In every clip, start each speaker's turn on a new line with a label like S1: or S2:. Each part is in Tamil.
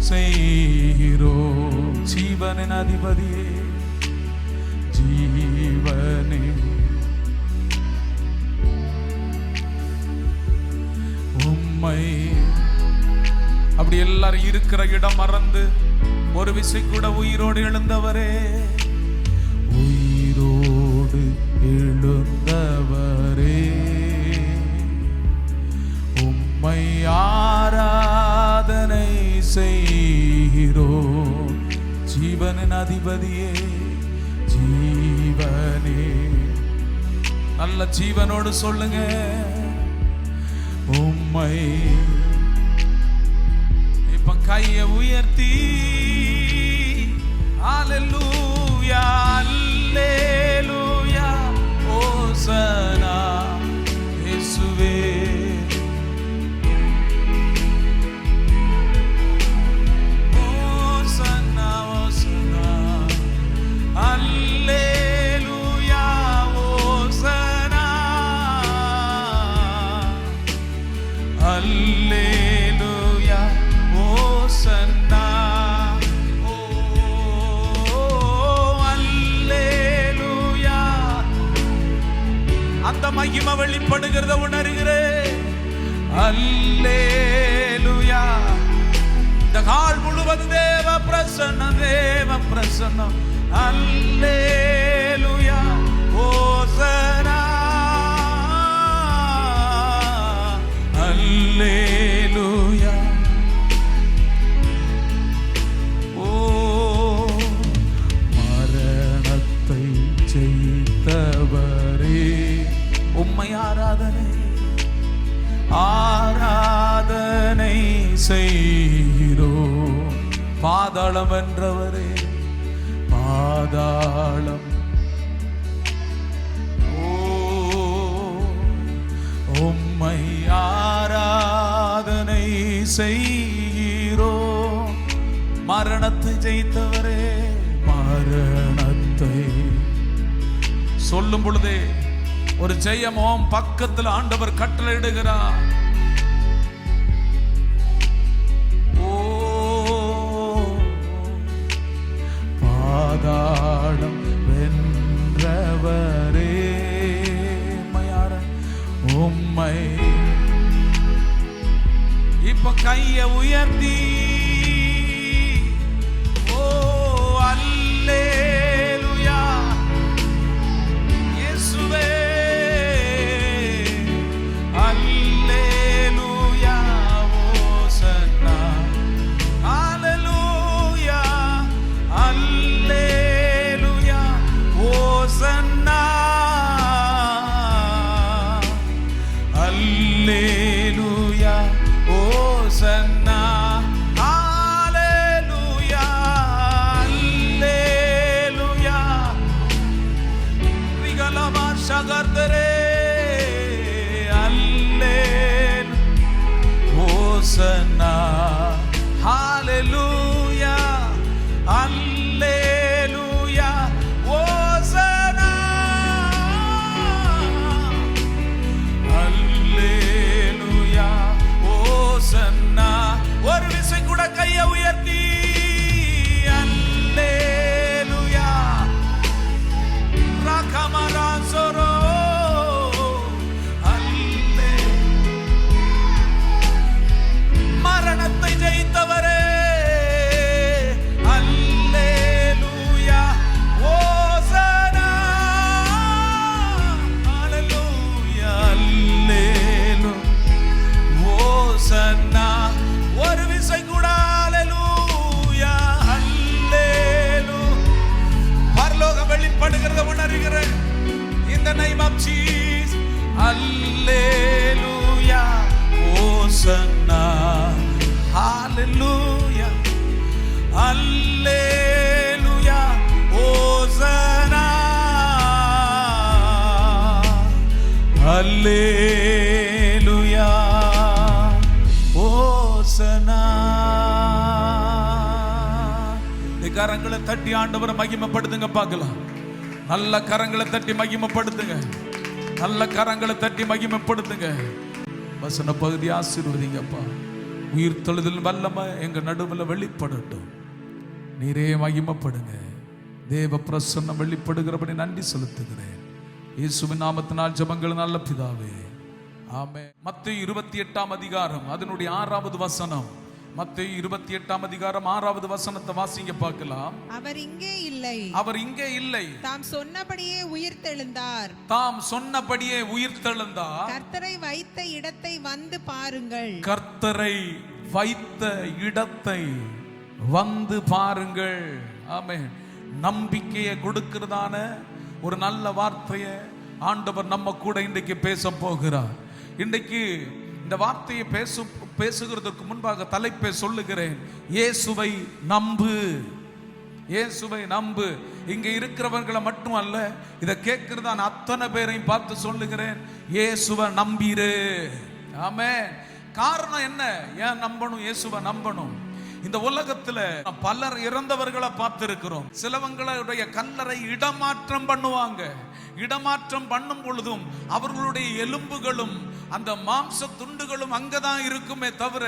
S1: செய்கிறோம். ஜீவனின் அதிபதியே, ஜீவனே, உம்மை. அப்படி எல்லாரும் இருக்கிற இடம் மறந்து ஒரு விசை கூட உயிரோடு எழுந்தவரே, உயிரோடு எழுந்தவரே, உம்மை ஆராதனை செய்கிறோம். ஜீவனின் அதிபதியே, ஜீவனே. நல்ல ஜீவனோடு சொல்லுங்க, உம்மை. இப்ப கையை உயர்த்தி அல்லேலூயா, அல்லேலூயா, ஓசனா இயேசுவே. ஓசனா, ஓசனா, அல்லேலூயா, ஓசனா, அல்லேலூயா, ஓசன்னா. அந்த மகிமை வெளிப்படுகிறத உணர்கிறேன். அல்லேலூயா. இந்த கால் முழுவதும் தேவ பிரசன்னம், தேவ பிரசன்னம். அல்லேலூயா, ஓசனா, அல்லேலூயா. ஓ, மரணத்தை ஜெயித்தவரே, உம்மை ஆராதனை, ஆராதனை செய்கிறோம். பாதாளம் வென்றவரே, பாதாளம். ஓ, உம்மை ஆராதனை செய்கிறோம். மரணத்தை ஜெயித்தவரே, மரணத்தை. சொல்லும் பொழுதே ஒரு ஜெயமோம் பக்கத்தில் ஆண்டவர் கட்டளையிடுகிறார். ஓ, பாதாளம் வென்றவரே, உம்மை. இப்ப கையை உயர்த்தி, ஓ, அல்லேலூயா, இயேசுவே, அல்லேலூயா, ஓசன்னா, அல்லேலூயா, அல்லேலூயா, ஓசன்னா, அல்லேலூயா, ஓசன்னா, அல்லேலூயா, அல்லேலூயா. விகலமா சகர்தரே, அல்லேலூயா, ஓசன்னா, அல்லேலூயா, அல்லேலூயா, ஓசன்னா, அல்லேலூயா, ஓசன்னா. ஒரு விசை கூட கையை உயர்த்தி, அல்லேலூயா, ராகமராசோரோ, அல்லே. மரணத்தை ஜெயித்தவரே, அல்லேலூயா, ஓசனா, அல்லேலூயா, அல்லேலூயா, ஓசன்னா. ஒரு விசை கூட அல்லேலூயா, அல்லேலூயா. பரலோகம் வெளிப்படுகிறத உணர்கிறேன். In the name of Jesus, அல்லேலூயா, ஓசன்னா, ஹalleluya, அல்லேலூயா, ஓசன்னா, அல்லேலூயா, ஓசன்னா. கரங்களை தட்டி ஆண்டவரை மகிமைப்படுத்துங்க பார்க்கலாம். நல்ல கரங்களை தட்டி மகிமைப்படுத்துங்க. நல்ல கரங்களை தட்டி மகிமைப்படுத்துங்க. வசன பகுதி ஆசீர்வதிங்கப்பா. உயிர்த்தெழுதல் வல்லமை எங்க நடுவில் வெளிப்படட்டும். நீரே மகிமைப்படுங்க. தேவ பிரசன்னம் வெளிப்படுகிறபடி நன்றி செலுத்துகிறேன். இயேசுவின் நாமத்தினால் ஜெபங்கள் நல்ல பிதாவே, ஆமென். மத்தேயு 28ஆம் அதிகாரம் அதனுடைய 6வது வசனம். மத்தேயு 28ஆம் அதிகாரம் 6வது வசனத்தை வாசிங்க பார்க்கலாம்.
S2: அவர் இங்கே இல்லை,
S1: அவர் இங்கே இல்லை,
S2: தாம் சொன்னபடியே உயிர்த்தெழுந்தார்,
S1: தாம் சொன்னபடியே உயிர்த்தெழுந்தார்.
S2: கர்த்தரை வைத்த இடத்தை வந்து பாருங்கள்,
S1: கர்த்தரை வைத்த இடத்தை வந்து பாருங்கள். ஆமென். நம்பிக்கையை கொடுக்கிறதான ஒரு நல்ல வார்த்தையை ஆண்டவர் நம்ம கூட இன்றைக்கு பேச போகிறார். இன்றைக்கு இந்த வார்த்தையை பேசுகிறதுக்கு முன்பாக தலைப்பை சொல்லுகிறேன். இயேசுவை நம்பு, இயேசுவை நம்பு. இங்க இருக்கிறவர்களை மட்டும் அல்ல, இதை கேட்கிறதான அத்தனை பேரையும் பார்த்து சொல்லுகிறேன், இயேசுவை நம்பிரு. ஆமென். காரணம் என்ன? ஏன் நம்பணும்? இயேசுவை நம்பணும். இந்த உலகத்துல பலர் இறந்தவர்களை பார்த்திருக்கிறோம். சிலவங்களுடைய கல்லறை இடமாற்றம் பண்ணுவாங்க. இடமாற்றம் பண்ணும் பொழுதும் அவர்களுடைய எலும்புகளும் அந்த மாம்ச துண்டுகளும் அங்கதான் இருக்குமே தவிர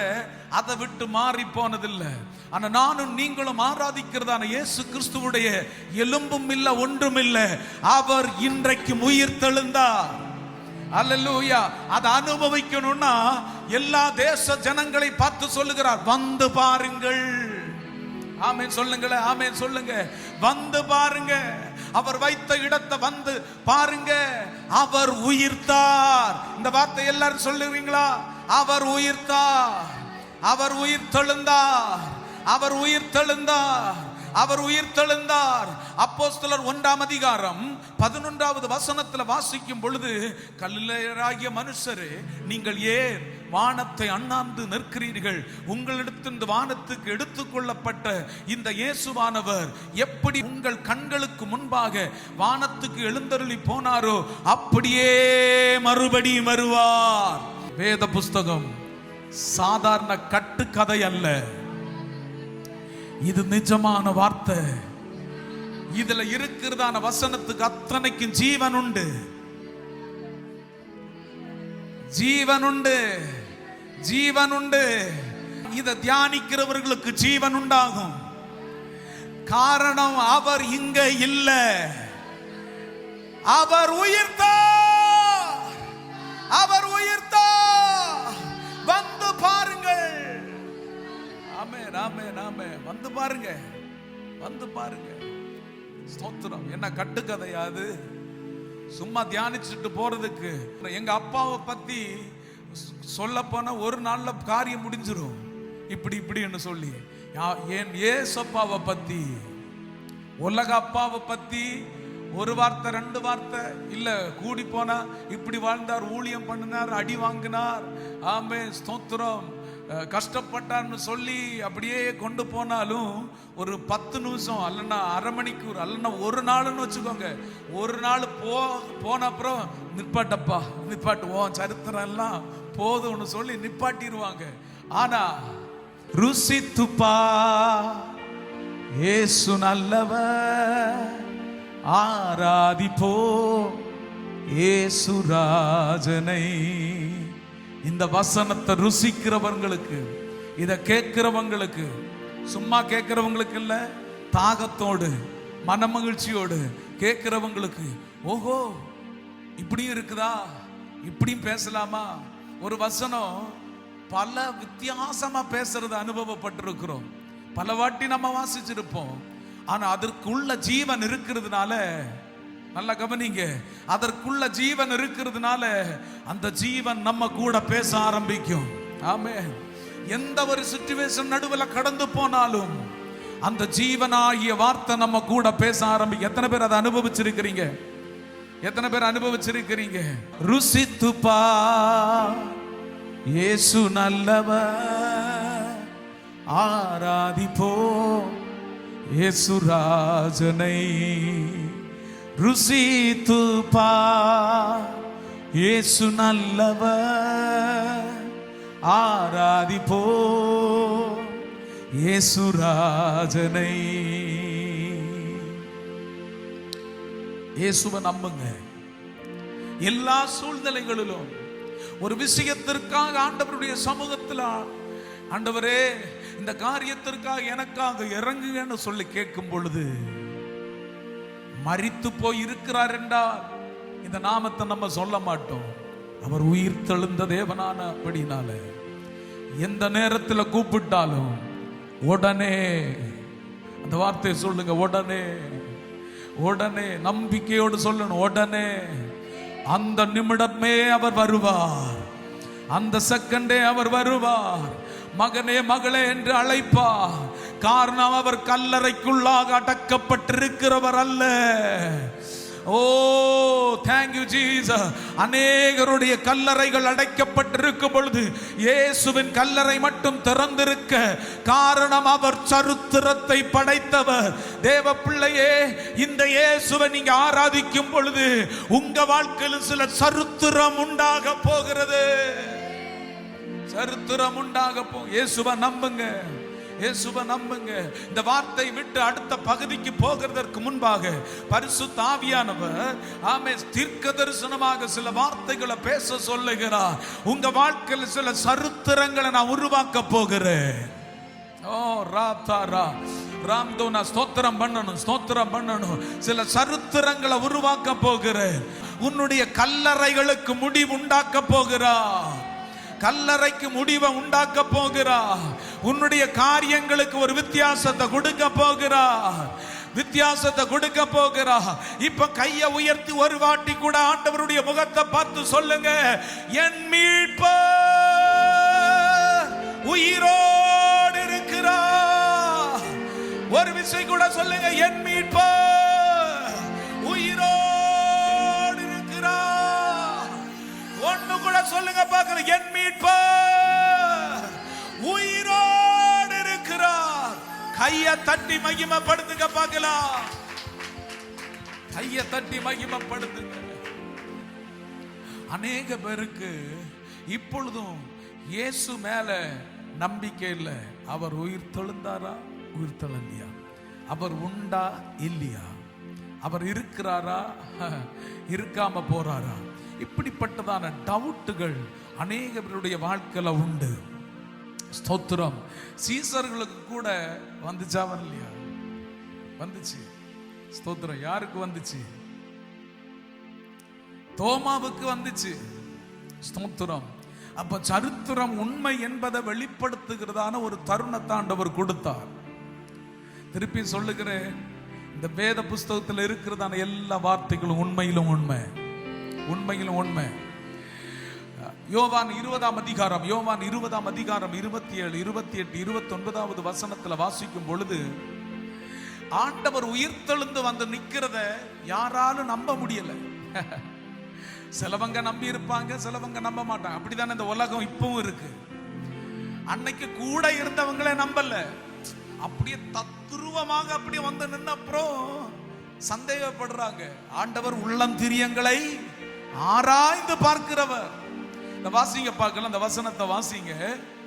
S1: அதை விட்டு மாறி போனதில்லை. ஆனா நானும் நீங்களும் ஆராதிக்கிறதான இயேசு கிறிஸ்துவுடைய எலும்பும் இல்லை, ஒன்றும் இல்லை. அவர் இன்றைக்கு உயிர் தெழுந்தார். அல்லேலூயா. அதை அனுபவிக்கணும்னா எல்லா தேச ஜனங்களை பார்த்து சொல்லுகிறார், வந்து பாருங்கள். ஆமென் சொல்லுங்களேன், ஆமென் சொல்லுங்க. வந்து பாருங்க, அவர் வைத்த இடத்தை வந்து பாருங்க. அவர் உயிர்த்தார். இந்த வார்த்தை எல்லாரும் சொல்லுவீங்களா? அவர் உயிர்த்தார், அவர் உயிர் தெழுந்தார், அவர் உயிர் தெழுந்தார், அவர் உயிர் தெழுந்தார். அப்போஸ்தலர் 1ஆம் அதிகாரம் 11வது வசனத்தில் வாசிக்கும் பொழுது, கல்லிலேயராகிய மனுஷரே, நீங்கள் ஏன் வானத்தை அண்ணாந்து நிற்கிறீர்கள்? உங்களிடத்திலிருந்து வானத்துக்கு எடுத்துக்கொள்ளப்பட்ட இந்த இயேசுவானவர் எப்படி உங்கள் கண்களுக்கு முன்பாக வானத்துக்கு எழுந்தருளி போனாரோ அப்படியே மறுபடியும் வருவார். வேத புஸ்தகம் சாதாரண கட்டுக்கதை அல்ல, இது நிஜமான வார்த்தை. இதுல இருக்கிறதான வசனத்துக்கு அத்தனைக்கும் ஜீவன் உண்டு, ஜீவன் உண்டு, ஜீவன் உண்டு. இதை தியானிக்கிறவர்களுக்கு ஜீவன் உண்டாகும். காரணம், அவர் இங்க இல்ல, அவர் உயிர்த்தார், அவர் உயிர்த்தார். வந்து பாருங்கள். ஆமென், ஆமென், ஆமென். வந்து பாருங்க, வந்து பாருங்க. ஸ்தோத்திரம். என்ன கட்டுக்கதையாது? சும்மா தியானிச்சுட்டு போறதுக்கு. எங்க அப்பாவை பத்தி சொல்ல போன ஒரு நாள்ல காரியம் முடிஞ்சிடும். இப்படி இப்படின்னு சொல்லி என் ஏசப்பாவை பத்தி, உலக அப்பாவை பத்தி ஒரு வார்த்தை ரெண்டு வார்த்தை இல்ல, கூடி போனா இப்படி வாழ்ந்தார், ஊழியம் பண்ணினார், அடி வாங்கினார், ஆமென் ஸ்தோத்திரம், கஷ்டப்பட்டார்னு சொல்லி அப்படியே கொண்டு போனாலும் ஒரு 10 நிமிஷம் அல்லனா அரை மணிக்கூர் அல்லனா ஒரு நாள்னு வச்சுக்கோங்க. ஒரு நாள் போன அப்புறம் நிப்பாட்டப்பா, நிப்பாட்டுவோம், சரித்திரம் எல்லாம் போதும்னு சொல்லி நிப்பாட்டிடுவாங்க. ஆனா ருசித்துப்பா, இயேசு நல்லவர், ஆராதிப்போ இயேசு ராஜனை. இந்த வசனத்தை ருசிக்கிறவங்களுக்கு, இதை கேட்கிறவங்களுக்கு, சும்மா கேட்கிறவங்களுக்கு இல்ல, தாகத்தோடு மனமகிழ்ச்சியோடு கேட்கிறவங்களுக்கு, ஓஹோ இப்படியும் இருக்குதா, இப்படியும் பேசலாமா. ஒரு வசனம் பல வித்தியாசமா பேசுறது அனுபவப்பட்டிருக்கிறோம். பல வாட்டி நம்ம வாசிச்சிருப்போம். ஆனா அதற்குள்ள ஜீவன் இருக்கிறதுனால, நல்லா கவனிங்க, அதற்குள்ள ஜீவன் இருக்கிறதுனால அந்த ஜீவன் நம்ம கூட பேச ஆரம்பிக்கும். ஆமென். எந்த ஒரு சிச்சுவேஷன் நடுவில் கடந்து போனாலும் அந்த ஜீவனாகிய வார்த்தை நம்ம கூட பேச ஆரம்பிக்கும். எத்தனை பேர் அதை அனுபவிச்சிருக்கிறீங்க? எத்தனை பேர் அனுபவிச்சிருக்கிறீங்க? ருசித்துப்பா, இயேசு நல்லவர், ஆராதிப்போ இயேசு ராஜனை. ருசித்துப்பா, இயேசு நல்லவர், ஆராதிப்போ இயேசு ராஜனை. இயேசுவை நம்புங்க. எல்லா சூழ்நிலைகளிலும் ஒரு விஷயத்திற்காக ஆண்டவருடைய சமூகத்தில் ஆண்டவரே இந்த காரியத்திற்காக எனக்காக இறங்குங்கன்னு சொல்லி கேட்கும் பொழுது, மரித்து போய் இருக்கிறார் என்றால் இந்த நாமத்தை நம்ம சொல்ல மாட்டோம். அவர் உயிர் தெழுந்த தேவனான அப்படினால எந்த நேரத்தில் கூப்பிட்டாலும் உடனே, அந்த வார்த்தையை சொல்லுங்க, உடனே உடனே நம்பிக்கையோடு சொல்லணும். உடனே அந்த நிமிடமே அவர் வருவார், அந்த செகண்டே அவர் வருவார். மகனே மகளே என்று அழைப்பார். காரணம், அவர் கல்லறைக்குள்ளாக அடக்கப்பட்டிருக்கிறவர் அல்ல. ஓ தேங்க்யூ ஜீசஸ். அநேகருடைய கல்லறைகள் அடைக்கப்பட்டிருக்கும் பொழுது இயேசுவின் கல்லறை மட்டும் திறந்திருக்க காரணம், அவர் சரித்திரத்தை படைத்தவர். தேவ பிள்ளையே, இந்த இயேசுவை நீங்க ஆராதிக்கும் பொழுது உங்க வாழ்க்கையில் சில சரித்திரம் உண்டாக போகிறது. சரித்திரம் உண்டாக இயேசுவை நம்புங்க, இயேசுவை நம்புங்க. இந்த வார்த்தை விட்டு அடுத்த பகுதிக்கு போகிறதற்கு முன்பாக பரிசுத்த ஆவியானவர் தீர்க்க தரிசனமாக சில வார்த்தைகளை பேச சொல்லுகிறார். உங்க வாழ்க்கையில் சில சரித்திரங்களை நான் உருவாக்க போகிறேன். ஓ ராத்தாரா ராம்தோனா, ஸ்தோத்திரம் பண்ணணும், ஸ்தோத்திரம் பண்ணணும். சில சரித்திரங்களை உருவாக்க போகிறேன். உன்னுடைய கல்லறைகளுக்கு முடிவு உண்டாக்க போகிறார். கல்லறைக்கு முடிவை உண்டாக்க போகிறார். உன்னுடைய காரியங்களுக்கு ஒரு வித்தியாசத்தை கொடுக்க போகிறார். வித்தியாசத்தை கொடுக்க போகிறார். இப்ப கையை உயர்த்தி ஒரு வாட்டி கூட ஆண்டவருடைய முகத்தை பார்த்து சொல்லுங்க, என் மீட்பர் உயிரோடு இருக்கிறார். ஒரு விசை கூட சொல்லுங்க, என் மீட்பர் உயிரோடு இருக்கிறார். ஒண்ணு கூட சொல்லுங்க பார்க்கல, என் மீட்பர் உயிரோடு இருக்கிறார். கையை தட்டி மகிமைப்படுத்துங்க பார்க்கலாம். கையை தட்டி மகிமைப்படுத்துங்க. அநேக பேருக்கு இப்பொழுதும் இயேசு மேல நம்பிக்கை இல்லை. அவர் உயிர் தெழுந்தாரா, உயிர் தெழலையா? அவர் உண்டா இல்லையா? அவர் இருக்கிறாரா, இருக்காம போறாரா? இப்படிப்பட்டதான டவுட்டுகள் அநேக பேருடைய வாழ்க்கையில உண்டு. ஸ்தோத்திரம். சீசர்களுக்கு கூட வந்துச்சா வரலையா? வந்துச்சு. ஸ்தோத்திரம். யாருக்கு வந்துச்சு? தோமாவுக்கு வந்துச்சு. ஸ்தோத்திரம். அப்ப சரித்திரம் உண்மை என்பதை வெளிப்படுத்துகிறதான ஒரு தருணத்தை ஆண்டவர் கொடுத்தார். திருப்பி சொல்லுகிறேன், இந்த வேத புஸ்தகத்தில் இருக்கிறதான எல்லா வார்த்தைகளும் உண்மையிலும் உண்மை, உண்மையிலும் உண்மை. யோவான் 20ஆம் அதிகாரம் 27, 28, 29வது வசனத்துல வாசிக்கும் பொழுது, ஆண்டவர் உயிர்த்தெழுந்து வந்து நிக்கிறத யாராலும் நம்ப முடியல. சிலவங்க நம்பி இருப்பாங்க, சிலவங்க நம்ப மாட்டாங்க. அப்படித்தானே இந்த உலகம் இப்பவும் இருக்கு. அன்னைக்கு கூட இருந்தவங்களே நம்பல. அப்படியே தத்துருவமாக அப்படியே வந்து நின்ன அப்புறம் சந்தேகப்படுறாங்க. ஆண்டவர் உள்ளந்திரியங்களை ஆராய்ந்து பார்க்கிறவர். இந்த வாசிங்க பார்க்கலாம், அந்த வசனத்தை வாசிங்க.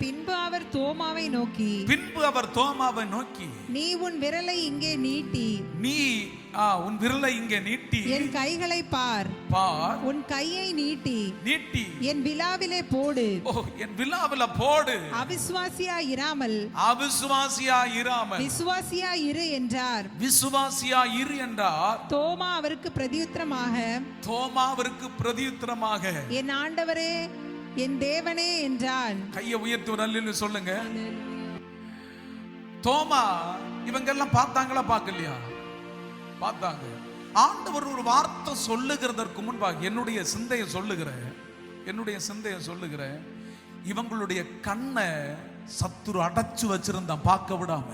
S2: பின்பு அவர் தோமாவை நோக்கி, நீ உன் விரலை இங்கே நீட்டி, என் கைகளை பார், உன் கையை நீட்டி என் விலாவிலே போடு.
S1: என் விலாவில போடு.
S2: அவிசுவாசியாய் இராமல் விசுவாசியாய் இரு என்றார். தோமா அவருக்கு பிரதியுத்தரமாக, என் ஆண்டவரே, என் தேவனே என்றான்.
S1: கையை உயர்த்தி ஒரு அல்லேலூயா சொல்லுங்க. தோமா இவங்க எல்லாம் பார்த்தாங்களா, பார்க்கலையா? பார்த்தாங்க. ஆண்டவர் ஒரு வார்த்தை சொல்லுகிறதற்கு முன்பாக என்னுடைய சிந்தையை சொல்லுகிறேன், இவங்களுடைய கண்ணை சத்துரு அடைச்சு வச்சிருந்தான், பார்க்க விடாம.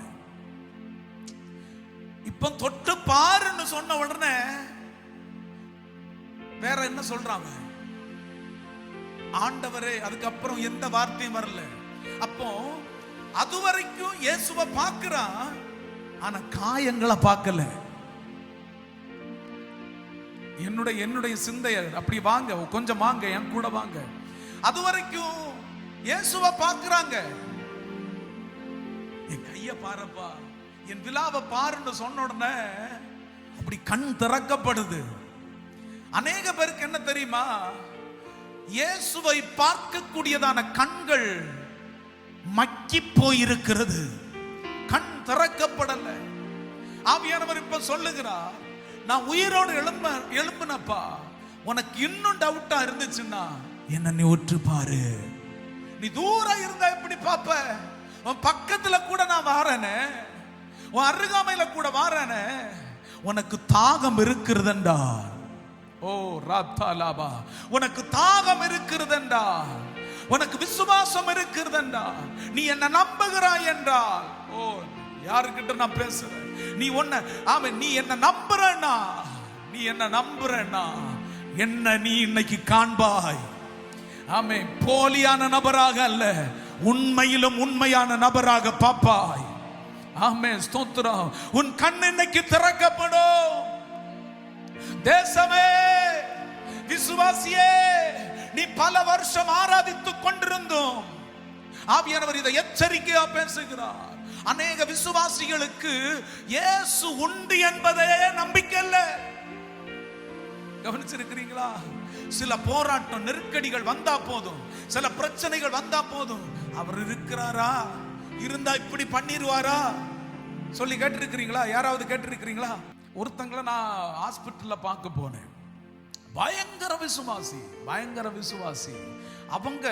S1: இப்ப தொட்டு பாருன்னு சொன்ன உடனே வேற என்ன சொல்றாங்க? ஆண்டவரே. அதுக்கப்புறம் எந்த வார்த்தையும் வரல. அப்போ அது வரைக்கும் இயேசுவை பார்க்கிறான், ஆனா காயங்களை பார்க்கல. என்னுடைய சிந்தைய அப்படி வாங்க, கொஞ்சம் வாங்க, என் கூட வாங்க. அது வரைக்கும் இயேசுவை பார்க்கிறாங்க. என் கைய பாருப்பா, என் விலாவை பாருன்னு சொன்ன உடனே அப்படி கண் திறக்கப்படுது. அநேக பேருக்கு என்ன தெரியுமா? இயேசுவை பார்க்கக்கூடியதான கண்கள் மக்கி போயிருக்கிறது, கண் திறக்கப்படல. ஆவியானவர் இப்ப சொல்லுகிறார், நான் உயிரோடு எழும்பினப்பா, உனக்கு இன்னும் டவுட்டா இருந்துச்சுன்னா என்ன நீ உற்று பாரு. நீ தூரம் இருந்தா எப்படி பாப்ப? உன் பக்கத்துல கூட நான் வாரனே, உன் அருகாமையில கூட வாரனே. உனக்கு தாகம் இருக்கிறதென்றா, ஓ ராத்தாலாபா, உனக்கு தாகம் இருக்கிறதென்றா, உனக்கு விசுவாசம் இருக்கிறதென்றா, நீ என்ன நம்புகிறாய் என்றால், ஓ யாருக்கிட்ட நான் பேசுறேன், நீ நீ என்ன நம்புறன்னா, நீ என்ன நம்புறன்னா என்ன நீ இன்னைக்கு காண்பாய். ஆமே, போலியான நபராக அல்ல, உண்மையிலும் உண்மையான நபராக பாப்பாய். ஆமே, ஸ்தோத்திரம். உன் கண் இன்னைக்கு திறக்கப்படும். தேசமே, விசுவாசியே, நீ பல வருஷம் ஆராதித்துக் கொண்டிருந்தோம். ஆவியானவர் இதை எச்சரிக்கையா பேசுகிறார். அநேக விசுவாசிகளுக்கு இயேசு உண்டு என்பதே நம்பிக்கை இல்ல. கவனிச்சிருக்கிறீங்களா? சில போராட்டம் நெருக்கடிகள் வந்தா போதும், சில பிரச்சனைகள் வந்தா போதும், அவர் இருக்கிறாரா, இருந்தா இப்படி பண்ணிடுவாரா சொல்லி கேட்டிருக்கிறீங்களா? யாராவது கேட்டிருக்கிறீங்களா? ஒருத்தங்களை நான் ஹாஸ்பிட்டல்ல பார்க்க போனேன். பயங்கர விசுவாசி, பயங்கர விசுவாசி. அவங்க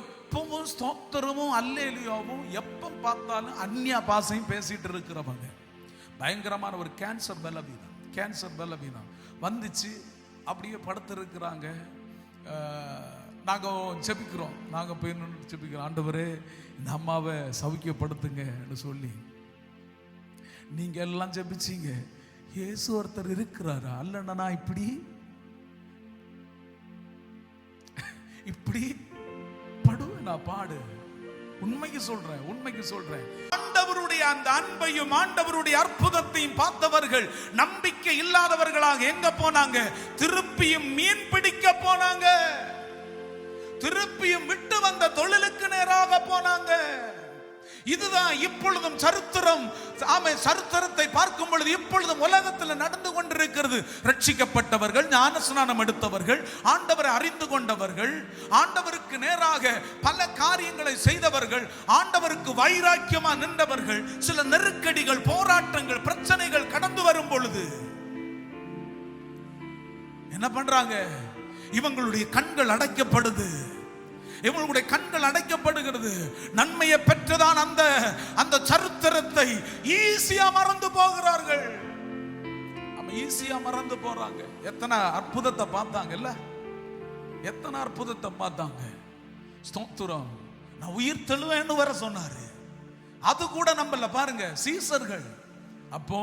S1: எப்பவும் ஸ்தோத்திரமும் அல்லேலூயாவும் எப்ப பார்த்தாலும் அந்நிய பாஷையும் பேசிட்டு இருக்கிறவங்க. பயங்கரமான ஒரு கேன்சர் பலவீனம் வந்துச்சு. அப்படியே படுத்து இருக்கிறாங்க. நாங்கள் ஜெபிக்கிறோம், நாங்கள் போய் ஜெபிக்கிறோம், ஆண்டவரே இந்த அம்மாவை சௌக்கியப்படுத்துங்கன்னு சொல்லி. நீங்க எல்லாம் ஜெபிச்சீங்க, இயேசு ஒருத்தர் இருக்கிறாரா? அல்லன்னா நான் இப்படி படுவேனா? பாடு. உண்மைக்கு சொல்றேன். ஆண்டவருடைய அந்த அன்பையும் ஆண்டவருடைய அற்புதத்தையும் பார்த்தவர்கள் நம்பிக்கை இல்லாதவர்களாக எங்க போனாங்க? திருப்பியும் மீன் பிடிக்க போனாங்க, திருப்பியும் விட்டு வந்த தொழிலுக்கு நேராக போனாங்க. இதுதான் இப்பொழுதும் சரித்திரம். ஆமே, சரித்திரத்தை பார்க்கும் பொழுது இப்பொழுதும் உலகத்தில் நடந்து கொண்டிருக்கிறது. ரட்சிக்கப்பட்டவர்கள், ஞானஸ்நானம் எடுத்தவர்கள், ஆண்டவரை அறிந்து கொண்டவர்கள், ஆண்டவருக்கு நேராக பல காரியங்களை செய்தவர்கள், ஆண்டவருக்கு வைராக்கியமா நின்றவர்கள், சில நெருக்கடிகள், போராட்டங்கள், பிரச்சனைகள் கடந்து வரும் பொழுது என்ன பண்றாங்க? இவங்களுடைய கண்கள் அடைக்கப்படுது, இவங்களுடைய கண்கள் அடைக்கப்படுகிறது. நன்மையை பெற்றதான் அந்த சரித்திரத்தை ஈஸியா மறந்து போகிறார்கள். ஈஸியா மறந்து போறாங்க. எத்தனை அற்புதத்தை பார்த்தாங்கல்ல, எத்தனை அற்புதத்தை பார்த்தாங்க. ஸ்தோத்திரம். நான் உயிர் தெழுவேன்னு வர சொன்னாரு, அது கூட நம்பல. பாருங்க, சீசர்கள். அப்போ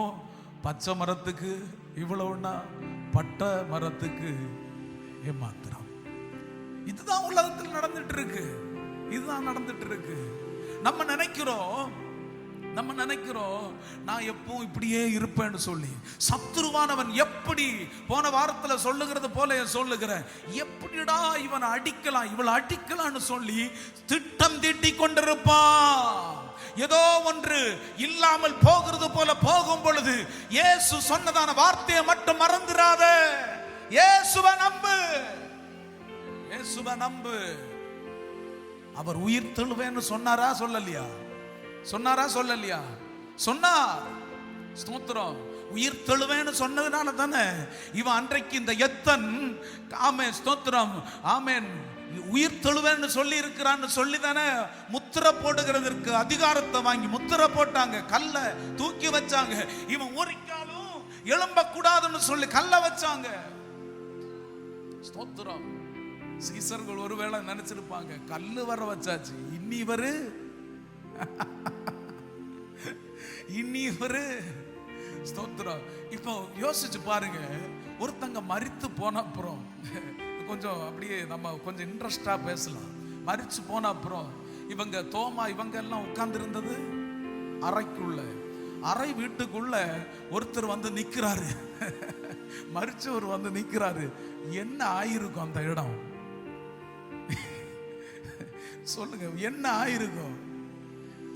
S1: பச்சை மரத்துக்கு இவ்வளவுன்னா பட்ட மரத்துக்கு ஏமாத்திரம். இதுதான் உலகத்தில் நடந்துட்டு இருக்கு, இதுதான் நடந்துட்டு இருக்கு. நம்ம நினைக்கிறோம் நான் எப்பவும் இப்படியே இருப்பேன்னு சொல்லி. சத்துருவானவன் எப்படி போன வாரத்தில் சொல்லுகிறது போல சொல்லுகிறேன், எப்படிடா இவனை அடிக்கலாம், இவளை அடிக்கலாம்னு சொல்லி திட்டம் தீட்டி கொண்டிருப்பான். ஏதோ ஒன்று இல்லாமல் போகிறது போல போகும் பொழுது இயேசு சொன்னதான வார்த்தையை மட்டும் மறந்துடாத. இயேசுவை நம்பு. அவர் உயிர் தெழுவேன்னு சொன்னாரா சொல்லலையா? சொன்னார். ஸ்தோத்திரம். உயிர் தெழுவேன்னு சொன்னதுனால தானே இவன் அன்றைக்கு இந்த எத்தன், ஆமென் ஸ்தோத்திரம், ஆமென், உயிர் தெழுவேன்னு சொல்லி இருக்கிறான்னு சொல்லி தானே முத்திரை போடுகிறதற்கு அதிகாரத்தை வாங்கி முத்திரை போட்டாங்க, கல்ல தூக்கி வச்சாங்க. இவன் ஒரு காலும் எழும்ப கூடாதுன்னு சொல்லி கல்ல வச்சாங்க. ஸ்தோத்திரம். சீசர்கள் ஒருவேளை நினைச்சிருப்பாங்க, கல்லு வர வச்சாச்சு, இனி இவரு ஸ்தோத்திரம். இப்போ யோசிச்சு பாருங்க, ஒருத்தங்க மரித்து போன அப்புறம் கொஞ்சம் அப்படியே நம்ம கொஞ்சம் இன்ட்ரெஸ்டா பேசலாம். மரிச்சு போன அப்புறம் இவங்க தோமா இவங்க எல்லாம் உட்கார்ந்து இருந்தது அறை வீட்டுக்குள்ள ஒருத்தர் வந்து நிக்கிறாரு. மரிச்சவர் வந்து நிக்கிறாரு. என்ன ஆயிருக்கும் அந்த இடம்? சொல்லுங்க, என்ன ஆயிருக்கும்?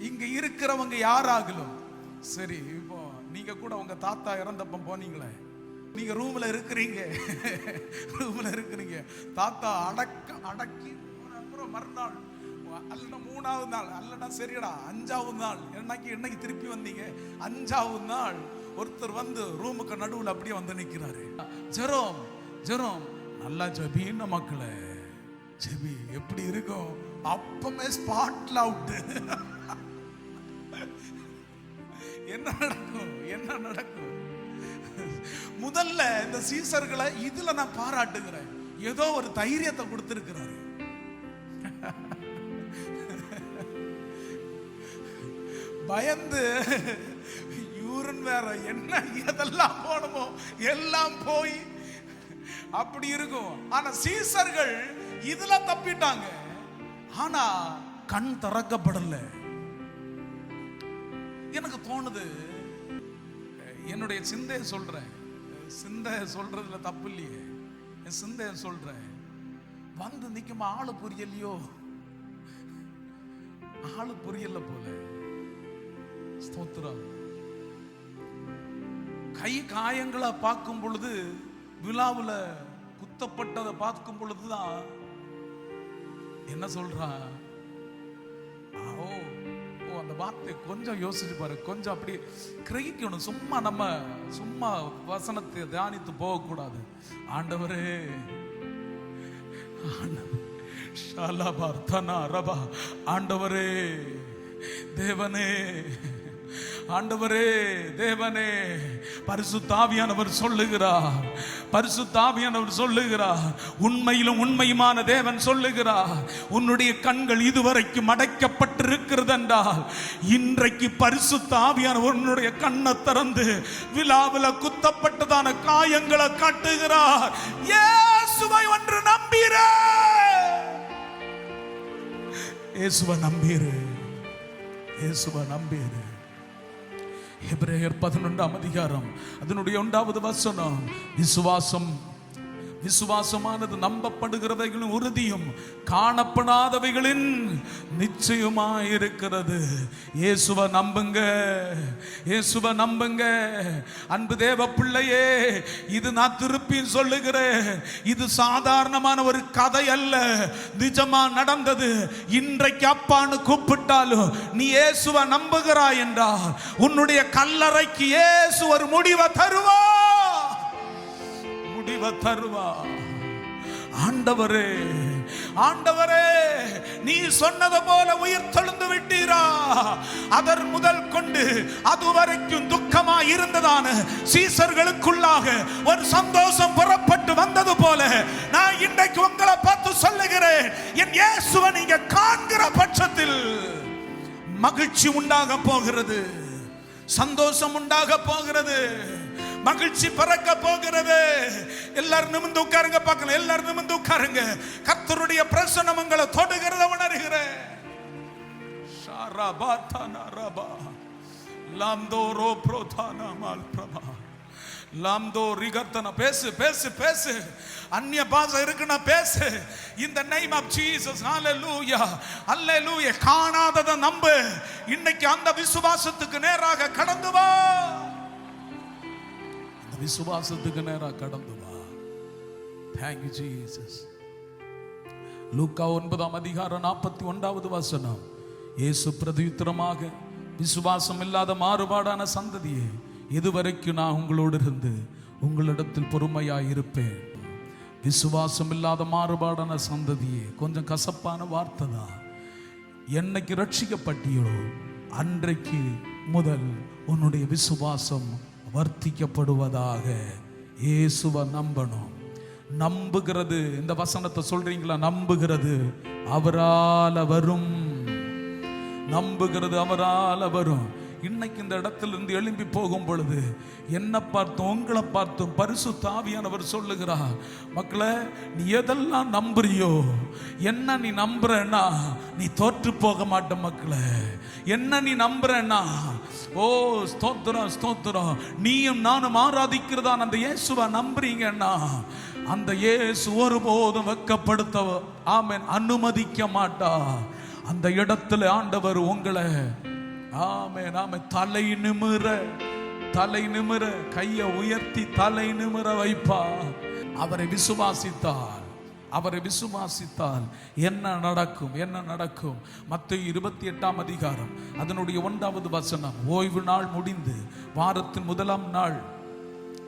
S1: இங்க இருக்கிறவங்க யாராகலும் சரி. இப்போ நீங்க கூட உங்க தாத்தா இறந்தப்ப போனீங்களே, நீங்க ரூம்ல இருக்கிறீங்க, தாத்தா அடக்கி அப்புறம் மறுநாள் அல்லனா 3வது நாள், அல்லனா சரிடா 5வது நாள், என்னைக்கு திருப்பி வந்தீங்க? 5வது நாள் ஒருத்தர் வந்து ரூமுக்கு நடுவில் அப்படியே வந்து நிற்கிறாரு. ஜெரோம் நல்லா ஜெபின்னு மக்களே, ஜெபி எப்படி இருக்கும்? அப்பமே ஸ்பாட்ல அவுட். என்ன நடக்கும்? முதல்ல இந்த சீசர்களை இதுல நான் பாராட்டுகிறேன், ஏதோ ஒரு தைரியத்தை கொடுத்திருக்கிறாரு. பயந்து யூரின் வேற என்ன எதெல்லாம் போனமோ எல்லாம் போய் அப்படி இருக்கும். ஆனா சீசர்கள் இதுல தப்பிட்டாங்க, ஆனா கண் திறக்கப்படல. எனக்கு தோணுது, என்னுடைய சிந்தையை சொல்றேன், சிந்தை சொல்றதுல தப்பு இல்லையே, என் சிந்தையை சொல்றேன். வந்து நிக்குமா ஆளு புரியலையோ, ஆளு புரியல போல. ஸ்தோத்திரம். கை காயங்களை பார்க்கும் பொழுது, விழாவுல குத்தப்பட்டதை பார்க்கும் பொழுதுதான் என்ன சொல்றான்? ஓ அந்த வார்த்தை கொஞ்சம் யோசிச்சு பாரு, கொஞ்சம் அப்படி கிரகிக்கணும். சும்மா வசனத்தை தியானித்து போகக்கூடாது. ஆண்டவரே, ஆண்டவரே தேவனே, ஆண்டவரே தேவனே, பரிசுத்த ஆவியானவர் சொல்லுகிறார், உண்மையிலும் உண்மையுமான தேவன் சொல்லுகிறார், உன்னுடைய கண்கள் இதுவரைக்கும் அடைக்கப்பட்டிருக்கிறது என்றால் இன்றைக்கு பரிசுத்த ஆவியானவர் உன்னுடைய கண்ணை திறந்து விழாவில் குத்தப்பட்டதான காயங்களை காட்டுகிறார். இயேசுவை ஒன்று நம்பீரே, இயேசுவை நம்பீரு. எபிரேயர் 11ஆம் அதிகாரம் அதனுடைய 1வது வசனம், விசுவாசமானது நம்பப்படுகிறவைகளின் உறுதியும் காணப்படாதவைகளின் நிச்சயமாயிருக்கிறது. இயேசுவை நம்புங்க. அன்பு தேவ பிள்ளையே, இது நான் திருப்பி சொல்லுகிறேன், இது சாதாரணமான ஒரு கதை அல்ல, நிஜமா நடந்தது. இன்றைக்கு அப்பான்னு கூப்பிட்டாலும் நீ இயேசுவை நம்புகிறாய் என்றால் உன்னுடைய கல்லறைக்கு இயேசு ஒரு முடிவை தருவா. ஆண்டவரே, நீ சொன்னது போல உயிர் தெழுந்து விட்டீரா? அதன் முதல் கொண்டு அதுவரைக்கும் துக்கமா இருந்ததான சீசர்களுக்குள்ளாக ஒரு சந்தோஷம் புறப்பட்டு வந்தது போல நான் இன்றைக்கு உங்களை பார்த்து சொல்லுகிறேன், என் இயேசுவை நீங்க காண்கிற பட்சத்தில் மகிழ்ச்சி உண்டாக போகிறது, சந்தோஷம் உண்டாக போகிறது, மகிழ்ச்சி பறக்க போகிறது. எல்லாரும் நிமிர்ந்து உட்காருங்க, பார்க்கலாம். எல்லாரும் நிமிர்ந்து உட்காருங்க. கர்த்தருடைய பிரசன்னம் உங்களை தொடுகிறத உணர்கிறேன். பேசு. அந்நிய பாஷை இருக்குன்னா பேசு. In the name of Jesus. Hallelujah. Hallelujah. காணாததை நம்பு. இன்னைக்கு அந்த விசுவாசத்துக்கு நேராக கடந்து வா. விசுவாசத்துக்கு நேராக கடந்து வா. Thank you Jesus. லூக்கா 9ஆம் அதிகாரம் 41வது வசனம், இயேசு பிரதியுத்தரமாக, விசுவாசம் இல்லாத மாறுபாடான சந்ததியே, இதுவரைக்கும் நான் உங்களோடு இருந்து உங்களிடத்தில் பொறுமையாய் இருப்பேன். விசுவாசம் இல்லாத மாறுபாடான சந்ததியே, கொஞ்சம் கசப்பான வார்த்தை தான். என்னைக்கு ரட்சிக்கப்பட்டியோ அன்றைக்கு முதல் உன்னுடைய விசுவாசம் வர்த்திக்கப்படுவதாக. இயேசுவை நம்புகிறது. இந்த வசனத்தை சொல்றீங்களா? நம்புகிறது அவரால் வரும். இன்னைக்கு இந்த இடத்துல இருந்து எழும்பி போகும் பொழுது என்ன பார்த்தும் உங்களை பார்த்தும் பரிசுத்த ஆவியானவர் சொல்லுகிறார், மக்களே, நீ எதெல்லாம் நம்புறியோ, என்ன நீ நம்புறன்னா நீ தோற்று போக மாட்ட. மக்களே, என்ன நீ நம்புறன்னா, ஓ ஸ்தோத்திரம், நீயும் நானும் ஆராதிக்கிறதா அந்த இயேசுவை நம்புறீங்கன்னா அந்த இயேசு ஒருபோதும் வெட்கப்படுத்த ஆமென் அனுமதிக்க மாட்டா. அந்த இடத்துல ஆண்டவர் உங்களை தலை நிமிர கையை உயர்த்தி தலை நிமிர வைப்பா. அவரை விசுவாசித்தால் அவரை விசுவாசித்தால் என்ன நடக்கும்? என்ன நடக்கும்? மத்தேயு 28ஆம் அதிகாரம் அதனுடைய 1வது வசனம். ஓய்வு நாள் முடிந்து வாரத்தின் 1ஆம் நாள்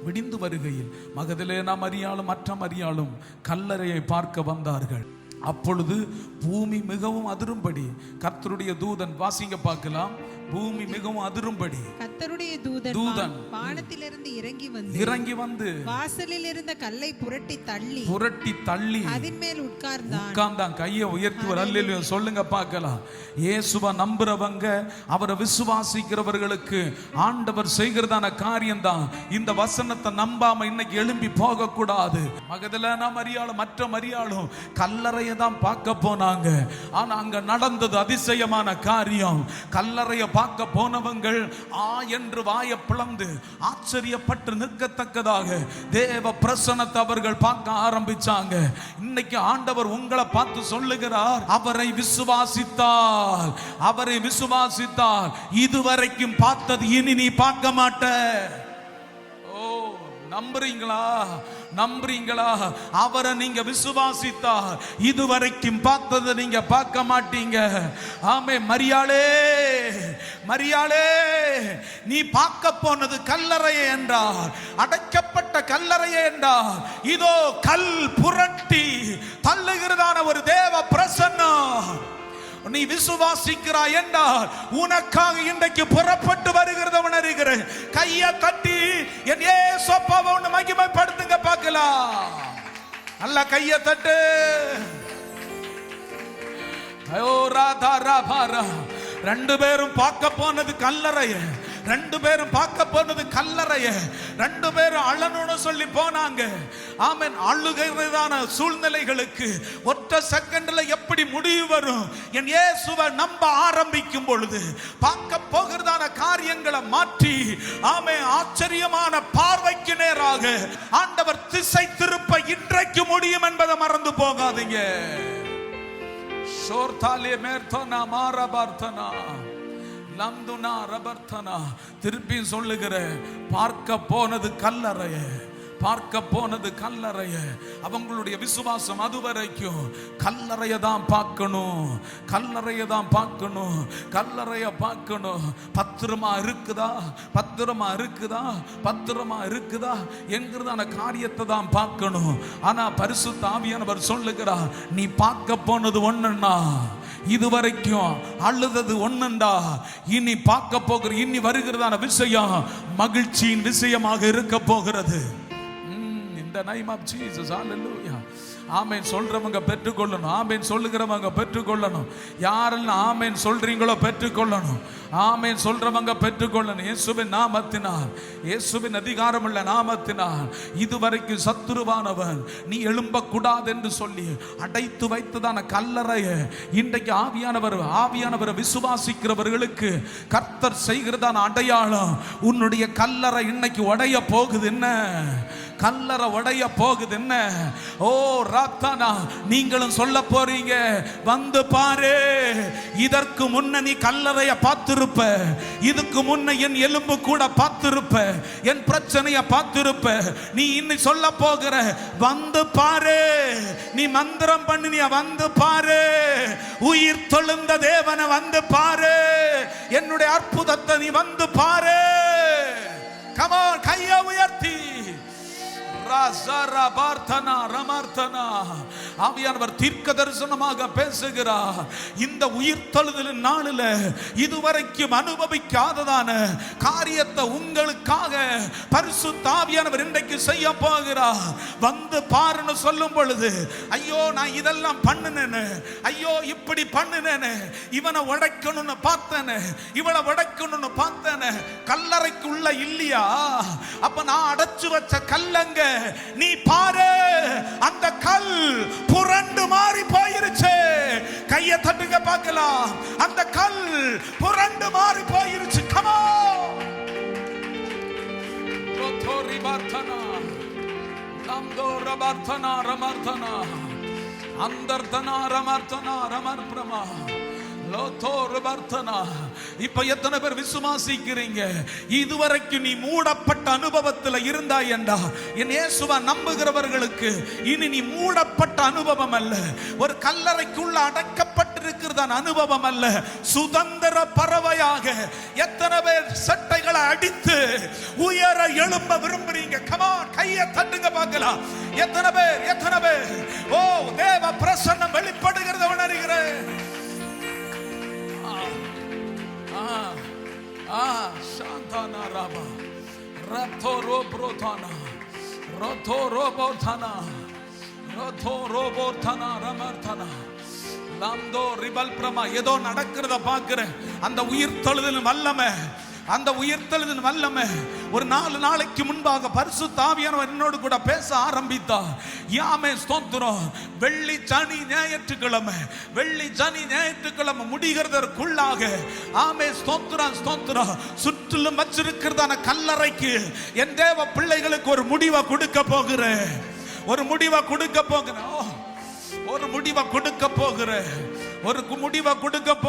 S1: விடிந்து வருகையில் மகதலேனா மரியாளும் மற்ற மரியாளும் கல்லறையை பார்க்க வந்தார்கள். அப்பொழுது பூமி மிகவும் அதிரும்படி கர்த்தருடைய தூதன், வாசிங்க பார்க்கலாம், பூமி மிகவும் அதிரும்படி
S2: கர்த்தருடைய தூதன் வானத்திலிருந்து இறங்கி வந்து வாசலில் இருந்த கல்லை புரட்டி தள்ளி அதின் மேல் உட்கார்ந்தான். கையை உயர்த்தி ஒரு அல்லேலூயா சொல்லுங்க பார்க்கலாம். இயேசுவை நம்புறவங்க, அவரை விசுவாசிக்கிறவர்களுக்கு ஆண்டவர் செய்கிறதான காரியம் தான். இந்த வசனத்தை நம்பாம இன்னைக்கு எழும்பி போக கூடாது. மகதலேனா மரியாளும் மற்ற மரியாளும் கல்லறையை தான் பார்க்க போனாங்க. ஆனா அங்க நடந்தது அதிசயமான காரியம். கல்லறையை பார்க்க போனவங்கள் என்று வாயை பிளந்து ஆச்சரியப்பட்டு நிற்கத்தக்கதாக தேவ பிரசன்னத்தை அவர்கள் பார்க்க ஆரம்பிச்சாங்க. இன்னைக்கு ஆண்டவர் உங்களை பார்த்து சொல்லுகிறார், அவரை விசுவாசித்தால் இதுவரைக்கும் பார்த்தது இனி நீ பார்க்க மாட்ட. நம்புறீங்களா? அவரை நீங்க விசுவாசித்தா இதுவரைக்கும் பார்த்ததை நீங்க பார்க்க மாட்டீங்க. ஆமே. மரியாளே, நீ பார்க்க போனது கல்லறையே என்றார், அடைக்கப்பட்ட கல்லறையே என்றார். இதோ கல் புரட்டி தள்ளுகிறதான ஒரு தேவ பிரசன்னம். நீ விசுவாசிக்கிறாய் என்றால் உனக்காக இன்றைக்கு புறப்பட்டு வருகிறத உணர்கிறேன். கையை தட்டி என் இயேசுவை மகிமைப்படுத்துங்க பார்க்கலாம். நல்ல கையை தட்டு. ரெண்டு பேரும் பார்க்க போனது கல்லறைய, ரெண்டு பேரும் பார்க்க போனது கல்லறைய, ரெண்டு பேரும் அழணும்னு சொல்லி போனாங்க. ஆமென். அழுகிறதான சூழ்நிலைகளுக்கு ஒற்றை செகண்ட்ல எப்படி முடிவு வரும்? என் இயேசுவை நம்ப ஆரம்பிக்கும் பொழுது பார்க்க போகிறதான காரியங்களை மாற்றி, ஆமென், ஆச்சரியமான பார்வைக்கு நேராக ஆண்டவர் திசை திருப்ப இன்றைக்கு முடியும் என்பதை மறந்து போகாதீங்க. ஷோர்தாலே மேர்த்தனா மாரபர்த்தனா லந்துனா ரபர்த்தனா. திருப்பி சொல்லுகிற, பார்க்க போனது கல்லறைய, பார்க்க போனது கல்லறைய. அவங்களுடைய விசுவாசம் அதுவரைக்கும் கல்லறைய தான் பார்க்கணும், கல்லறைய தான் பார்க்கணும், கல்லறைய பார்க்கணும். பத்திரமா இருக்குதா, பத்திரமா இருக்குதா, பத்திரமா இருக்குதா என்கிறதான காரியத்தை தான் பார்க்கணும். ஆனா பரிசுத்த ஆவியானவர் சொல்லுகிறார், நீ பார்க்க போனது ஒண்ணுன்னா, இதுவரைக்கும் அழுதது ஒண்ணுண்டா, இனி பார்க்க போகிற, இனி வருகிறதான விஷயம் மகிழ்ச்சியின் விஷயமாக இருக்க போகிறது. In the name of Jesus, hallelujah. ஆமென் சொல்றவங்க பெற்றுக்கொள்ளணும். ஆமென் சொல்லுகிறவங்க பெற்றுக்கொள்ளணும். யாரெல்லாம் ஆமென் சொல்றீங்களோ பெற்றுக்கொள்ளணும். ஆமென் சொல்றவங்க பெற்றுக்கொள்ளணும். இயேசுவின் நாமத்தினால், இயேசுவின் அதிகாரமுள்ள நாமத்தினால் இதுவரைக்கும் சத்துருவானவன் நீ எழும்பக்கூடாது என்று சொல்லி அடைத்து வைத்ததான கல்லறைய இன்றைக்கு ஆவியானவரை விசுவாசிக்கிறவர்களுக்கு கர்த்தர் செய்கிறதான அடையாளம். உன்னுடைய கல்லறை இன்னைக்கு உடைய போகுது. என்ன கல்லறை உடைய போகுது? என்ன? ஓ ராத்தானா, நீங்களும் சொல்ல போறீங்க, வந்து பாரு, இதற்கு முன்ன நீ கல்லறைய பார்த்திருப்ப, இதுக்கு முன்ன என் எலும்பு கூட பார்த்திருப்ப, என் பிரச்சனைய பார்த்திருப்ப. நீ இன்னும் சொல்ல போகிற, வந்து பாரு, நீ மந்திரம் பண்ணினிய, வந்து பாரு, உயிர் தொழுந்த தேவனை வந்து பாரு, என்னுடைய அற்புதத்தை நீ வந்து பாரு. Come on, கையை உயர்த்தி ஆவியானவர் தீர்க்க தரிசனமாக பேசுகிறார். இந்த உயிர்த்தெழுதலின் நாளில் இதுவரைக்கும் அனுபவிக்காததான காரியத்தை உங்களுக்காக பரிசுத்த ஆவியானவர் இன்றைக்கு செய்ய போகிறார். வந்து பாருன்னு சொல்லும் பொழுது, ஐயோ நான் இதெல்லாம் பண்ணினேன்னு, ஐயோ இப்படி பண்ணினேன்னு, இவனை உடைக்கணும்னு பார்த்தேன்னு, இவளை உடைக்கணும்னு பார்த்தேன்னு, கல்லறைக்கு உள்ள இல்லையா? அப்ப நான் அடைச்சு வச்ச கல்லங்க, நீ பாரு, அந்த கல் புரண்டு மாறி போயிருச்சு. கையை தட்டுங்க பார்க்கலாம். அந்த கல் புரண்டு மாறி போயிருச்சு. கமோ தோரி வர்த்தனா லந்தோர வர்த்தனா ரமர்த்தனா அந்தர்தனா ரமர்த்தனா ரமர்ப்ரமா இப்ப எத்தனை பேர் விசுவாசிக்கிறீங்க? இதுவரைக்கும் நீ மூடப்பட்ட அனுபவத்தில் இருந்தாய் என்றா, என் இயேசுவை நம்புகிறவர்களுக்கு இனி நீ மூடப்பட்ட அனுபவம் அல்ல, ஒரு கல்லறைக்குள்ள அடக்கப்பட்டிருக்கிறதான அனுபவம் அல்ல, சுதந்திர பறவையாக எத்தனை பேர் சட்டைகளை அடித்து உயர எழும்ப விரும்புறீங்க? கமான், கையை தட்டுங்க பார்க்கலாம். எத்தனை பேர் ஓ தேவ பிரசன்னம் வெளிப்படுகிறத உணர்கிறேன். சாந்தானா ராபா ரத்தோ ரோப்ரோதானா ரத்தோ ரோபோதானா ரத்தோ ரோபோதானா ரமர்தானா லாம்தோ ரிபல் பிரமா. ஏதோ நடக்கிறத பார்க்கிறேன். அந்த உயிர்த்தெழுதலின் வல்லமை, அந்த உயிர்த்தெழுதலின் வல்லமை ஒரு 4 நாளைக்கு முன்பாக பரிசுத்த ஆவியானவர் என்னோடு கூட பேச ஆரம்பித்தார். யாமே ஸ்தோத்திரம். வெள்ளி சனி ஞாயிற்றுக்கிழமை முடிகிறதற்குள்ளாக ஆமே ஸ்தோத்திரம் சுற்றிலும் வச்சிருக்கிறதான கல்லறைக்கு என் தேவ பிள்ளைகளுக்கு ஒரு முடிவை கொடுக்க போகிறேன். ஒரு முடிவை கொடுக்க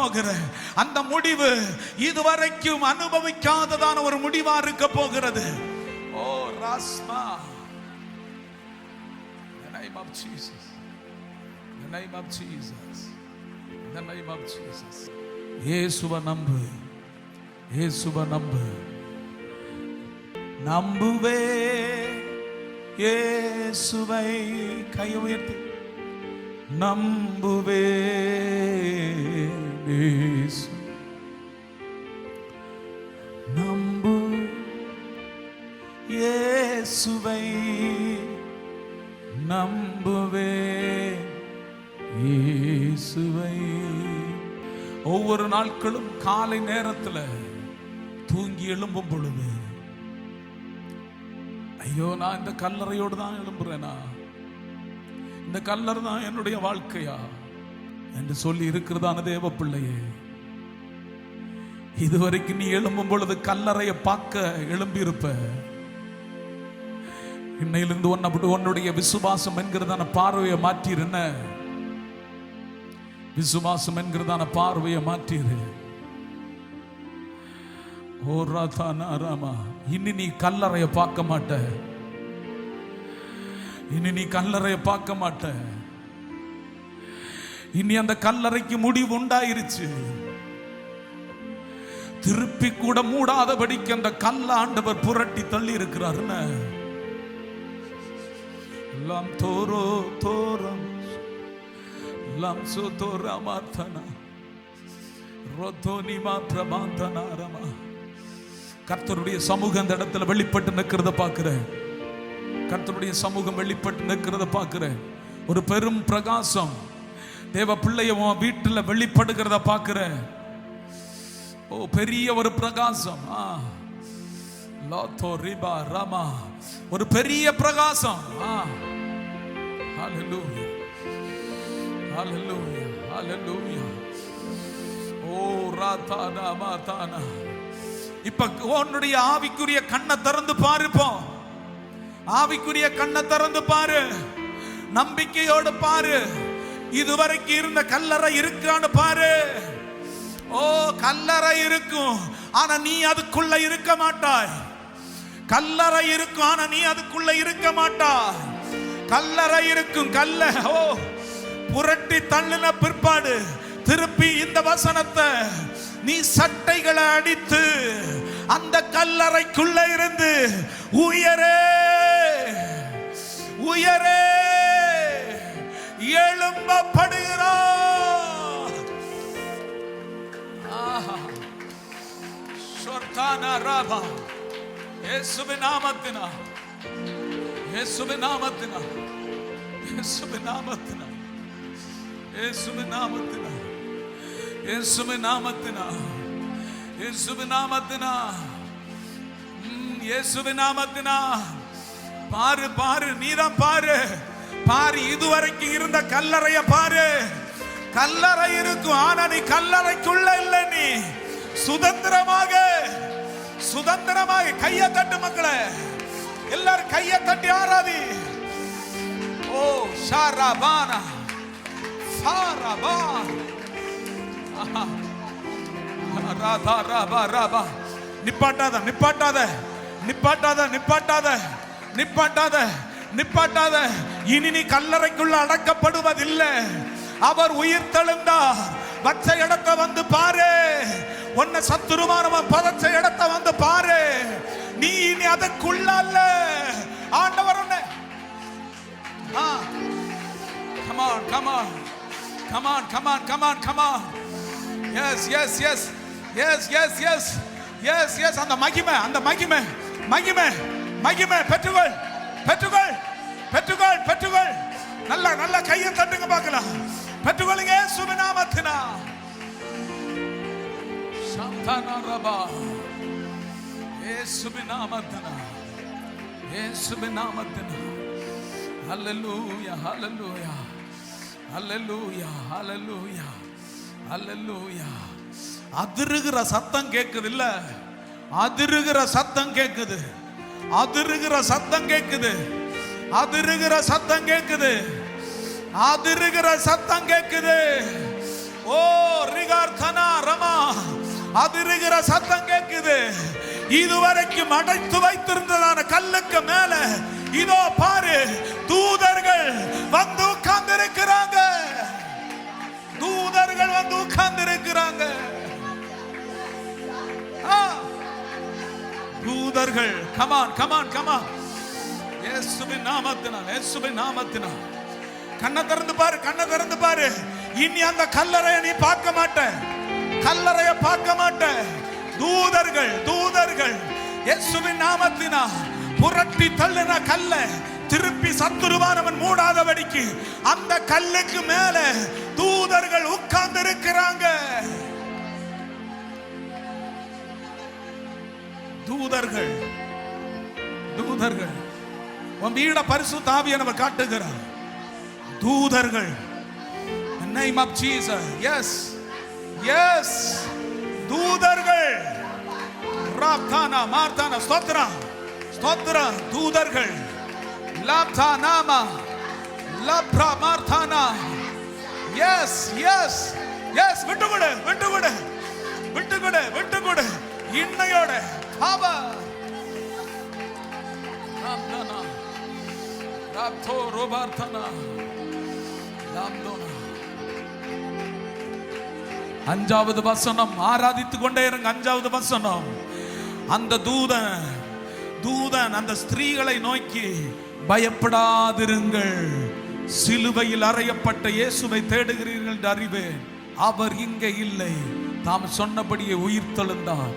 S2: போகிறேன். அந்த முடிவு இதுவரைக்கும் அனுபவிக்காததான ஒரு முடிவா இருக்க போகிறது. ஓ ராஸ்மா, the name of Jesus, the name of Jesus, the name of Jesus. இயேசுவை நம்பு, இயேசுவை நம்புவே இயேசுவை. கை உயர்த்தி நம்புவே இயேசு, நம்பு இயேசுவை, நம்புவே இயேசுவை. ஒவ்வொரு நாட்களும் காலை நேரத்தில் தூங்கி எழும்பும் பொழுது, ஐயோ நான் இந்த கல்லறையோடு தான் எழும்புறேனா, இந்த கல்லறை தான் என்னுடைய வாழ்க்கையா என்று சொல்லி இருக்கிறதான தேவ பிள்ளையே, இதுவரைக்கும் நீ எழும்பும் பொழுது கல்லறையை பார்க்க எழும்பி இருப்ப. இன்னையிலிருந்து உன்னுடைய விசுவாசம் என்கிறதான பார்வையை மாற்றிருந்த, விசுவாசம் என்கிறதான பார்வையை மாற்றிரு. ஓ ராதானா ராமா. இனி நீ கல்லறையை பார்க்க மாட்ட, இனி நீ கல்லறையை பார்க்க மாட்ட. இனி அந்த கல்லறைக்கு முடிவு உண்டாயிருச்சு. திருப்பி கூட மூடாதபடிக்கு அந்த கல்ல ஆண்டவர் புரட்டி தள்ளி இருக்கிறார். லம் தோரோ தோரம் லம் சோ தோரா மார்த்தனா ரோதோனி மாத்ரமாந்தனா ரமா. கர்த்தருடைய சமூகம் அந்த இடத்துல வெளிப்பட்டு நிற்கிறத பார்க்கிறேன். கர்த்தருடைய சமூகம் வெளிப்பட்டு நிற்கிறத பார்க்கிறேன். ஒரு பெரும் பிரகாசம் தேவ பிள்ளைய வீட்டில் வெளிப்படுகிறத பார்க்கிறேன். ஓ பெரிய ஒரு பிரகாசம். ஒரு பெரிய பிரகாசம். ஹல்லேலூயா, ஹல்லேலூயா, ஹல்லேலூயா. ஓ ராதானா மாதானா. இப்ப உன்னுடைய ஆவிக்குரிய கண்ணை திறந்து பாருப்போம். ஆவிக்குரிய கண்ணை திறந்து பாரு, நம்பிக்கையோடு பாரு. இதுவரைக்கும் இருந்த கல்லறை இருக்கான்னு பாரு. ஓ கல்லறை இருக்கும், ஆனா நீ அதுக்குள்ள இருக்க மாட்டாய். கல்லறை இருக்கும், ஆனா நீ அதுக்குள்ள இருக்க மாட்டாய். கல்லறை இருக்கும், ஓ புரட்டி தள்ளின பிற்பாடு திருப்பி இந்த வசனத்தை நீ சட்டைகளை அடித்து அந்த கல்லறைக்குள்ள இருந்து உயரே உயரே எழும்பப்படுகிறார். சொர்தானா ராபா. இயேசுவின் நாமத்தினால், இயேசுவின் நாமத்தினால், இயேசுவின் நாமத்தினால், இயேசுவின் நாமத்தினால், இயேசுவின் நாமத்தினால், இயேசுவின் நாமத்தினால், இயேசுவின் நாமத்தினால். பாரு பாரு, நீதான் பாரு பாரு. இதுவரைக்கும் இருந்த கல்லறைய பாரு. கல்லறை இருக்கும், ஆனா நீ கல்லறைக்குள்ள இல்லை. நீ சுதந்திரமாக சுதந்திரமாக. கையை தட்டு மக்களே, எல்லாரும் கையை தட்டி ஆராதி. ஓ ஷாராபானா சாராபான் ராதா ராபா ராபா. நிப்பாட்டாத நிப்பாட்டாத நிப்பாட்டாத நிப்பாட்டாத நிப்பாட்டாத நிப்பாட்டாத. இனி நீ கல்லறைக்குள்ள அடக்கப்படுவதில்லை. அவர் உயிர் தெழுந்தார். வச்ச இடத்தை வந்து பாரு. உன்னை சத்துருமானவன் பதச்ச இடத்தை வந்து பாரு. நீ இனி அதுக்குள்ள அல்ல. ஆண்டவர் உன்னை come on come on come on come on come on come on. yes yes yes yes yes yes yes yes. அந்த மகிமை அந்த மகிமை மகிமை மகிமை பெற்றுக்கொள் பெற்றுக்கொள் பெற்றுக்கொள் பெற்றுக்கொள். நல்ல நல்ல கையை தட்டுங்க பார்க்கலாம். பெற்றுக்கொள்ளுங்க இயேசுவின் நாமத்தினால். சந்தானா ரபா. இயேசுவின் நாமத்தினால் இயேசுவின் நாமத்தினால். ஹல்லேலூயா ஹல்லேலூயா ஹல்லேலூயா ஹல்லேலூயா ஹல்லேலூயா. அதிருகிற சத்தம் கேக்குது இல்ல, அதிருகிற சத்தம் கேக்குது, அதிருகிற சத்தம் கேக்குது, அதிருகிற சத்தம் கேக்குது, அதிருகிற சத்தம் கேக்குது. ஓ ரிகார்த்தனா ரமா. அதிருகிற சத்தம் கேக்குது. இதுவரைக்கும் அடைத்து வைத்திருந்ததான கல்லுக்கு மேல இதோ பாரு, தூதர்கள் வந்து உட்கார்ந்து இருக்கிறாங்க. தூதர்கள் வந்து உட்கார்ந்து இருக்கிறாங்க. தூதர்கள் கமான் கமான் கமான். இயேசுவின் நாமத்தினால் இயேசுவின் நாமத்தினால். கண்ணை திறந்து பாரு, கண்ணை திறந்து பாரு. இனி அந்த கல்லறையை நீ பார்க்க மாட்ட, கல்லறையை பார்க்க மாட்ட. தூதர்கள் தூதர்கள் இயேசுவின் நாமத்தினால் புரட்டி தள்ளின கல்ல திருப்பி சத்துருவானவன் மூடாதபடிக்கு அந்த கல்லுக்கு மேல தூதர்கள் உட்கார்ந்து இருக்கிறாங்க. தூதர்கள் தூதர்கள். உன் வீட பரிசுத்த ஆவியானவர் காட்டுகிறார். தூதர்கள். the name of Jesus. yes yes. தூதர்கள். ராப்தானா மார்த்தானா. ஸ்தோத்திரம் ஸ்தோத்திரம். தூதர்கள். லாப்தானாமா லப்ரா மார்த்தானா. Yes yes yes. விட்டுவிடு விட்டுவிடு விட்டுவிடு விட்டுவிடு. இன்னையோட பாபா ராப்தானா ராப்தோ ரோபார்த்தானா லாம்தோனா. அஞ்சாவது வசனம். ஆராதித்துக் கொண்டே இருங்க. அஞ்சாவது வசனம். அந்த தூதன் தூதன் அந்த ஸ்திரீகளை நோக்கி, பயப்படாதிருங்கள், சிலுவையில் அறையப்பட்ட இயேசுவை தேடுகிறீர்கள் என்று அறிவேன். அவர் இங்கே இல்லை, தாம் சொன்னபடியே உயிர் தெழுந்தார்.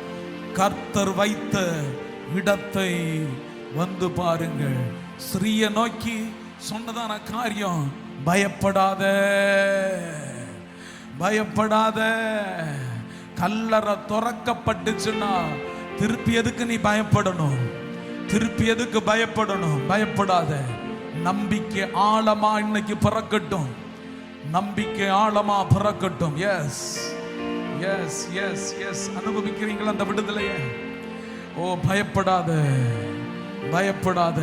S2: கர்த்தர் வைத்த இடத்தை வந்து பாருங்கள். ஸ்திரீயை நோக்கி சொன்னதான காரியம், பயப்படாத பயப்படாத. கல்லறை திறக்கப்பட்டுச்சுன்னா திருப்பி எதுக்கு நீ பயப்படணும்? திருப்பி எதுக்கு பயப்படணும்? பயப்படாத. நம்பிக்கை ஆழமா இன்னைக்கு பிறக்கட்டும், நம்பிக்கை ஆழமா பிறக்கட்டும். Yes yes yes yes. அனுபவிக்கிறீங்களா அந்த விடுதலையை? ஓ பயப்படாத பயப்படாத.